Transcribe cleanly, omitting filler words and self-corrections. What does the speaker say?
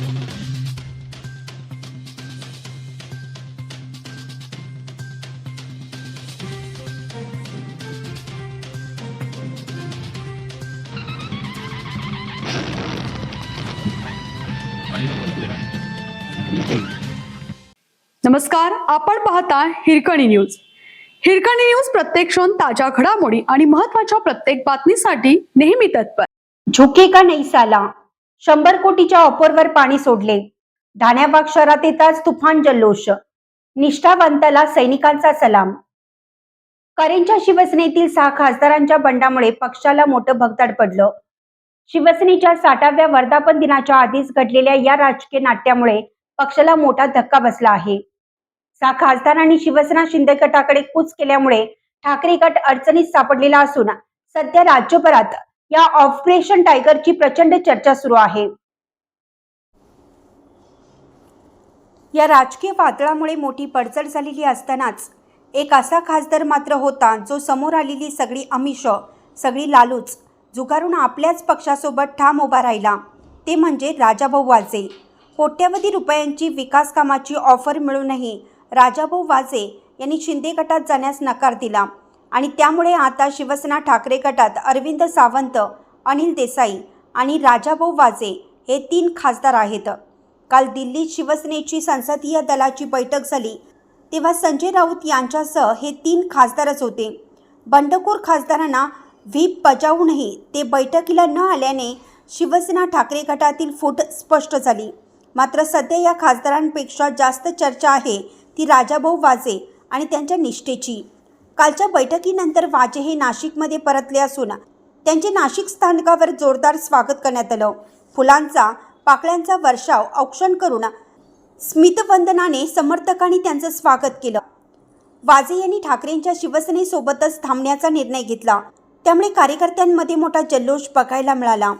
नमस्कार, आपण पाहता हिरकणी न्यूज. हिरकणी न्यूज प्रत्येक क्षण ताज्या घडामोडी आणि महत्त्वाच्या प्रत्येक बातमीसाठी नेहमी तत्पर. झुकेगा नहीं साला. 100 कोटीच्या ऑफरवर पाणी सोडले. धाण्याबाग शहरात येताच तुफान जल्लोष. निष्ठावंताला सैनिकांचा सलाम. करेंच्या शिवसेनेतील 6 खासदारांच्या बंडामुळे पक्षाला मोठं भगदाड पडलं. शिवसेनेच्या 60व्या वर्धापन दिनाच्या आधीच घडलेल्या या राजकीय नाट्यामुळे पक्षाला मोठा धक्का बसला आहे. 6 खासदारांनी शिवसेना शिंदे गटाकडे कूच केल्यामुळे ठाकरे गट अडचणीत सापडलेला असून सध्या राज्यभरात या ऑपरेशन टायगरची प्रचंड चर्चा सुरू आहे. या राजकीय वादळामुळे मोठी पडझड झालेली असतानाच एक असा खासदार मात्र होता जो समोर आलेली सगळी आमिष, सगळी लालूच झुगारून आपल्याच पक्षासोबत ठाम उभा राहिला. ते म्हणजे राजाभाऊ वाजे. कोट्यवधी रुपयांची विकास कामाची ऑफर मिळूनही राजाभाऊ वाजे यांनी शिंदे गटात जाण्यास नकार दिला आणि त्यामुळे आता शिवसेना ठाकरे गटात अरविंद सावंत, अनिल देसाई आणि राजाभाऊ वाजे हे 3 खासदार आहेत. काल दिल्लीत शिवसेनेची संसदीय दलाची बैठक झाली तेव्हा संजय राऊत यांच्यासह हे 3 खासदारच होते. बंडखोर खासदारांना व्हीप बजावूनही ते बैठकीला न आल्याने शिवसेना ठाकरे गटातील फूट स्पष्ट झाली. मात्र सध्या या खासदारांपेक्षा जास्त चर्चा आहे ती राजाभाऊ वाजे आणि त्यांच्या निष्ठेची. कालच्या बैठकीनंतर वाजे हे नाशिकमध्ये परतले असून त्यांचे नाशिक स्थानकावर जोरदार स्वागत करण्यात आलं. फुलांचा, पाकळ्यांचा वर्षाव औक्षण करून स्मितवंदनाने समर्थकांनी त्यांचं स्वागत केलं. वाजे यांनी ठाकरेंच्या शिवसेनेसोबतच थांबण्याचा निर्णय घेतला. त्यामुळे कार्यकर्त्यांमध्ये मोठा जल्लोष बघायला मिळाला.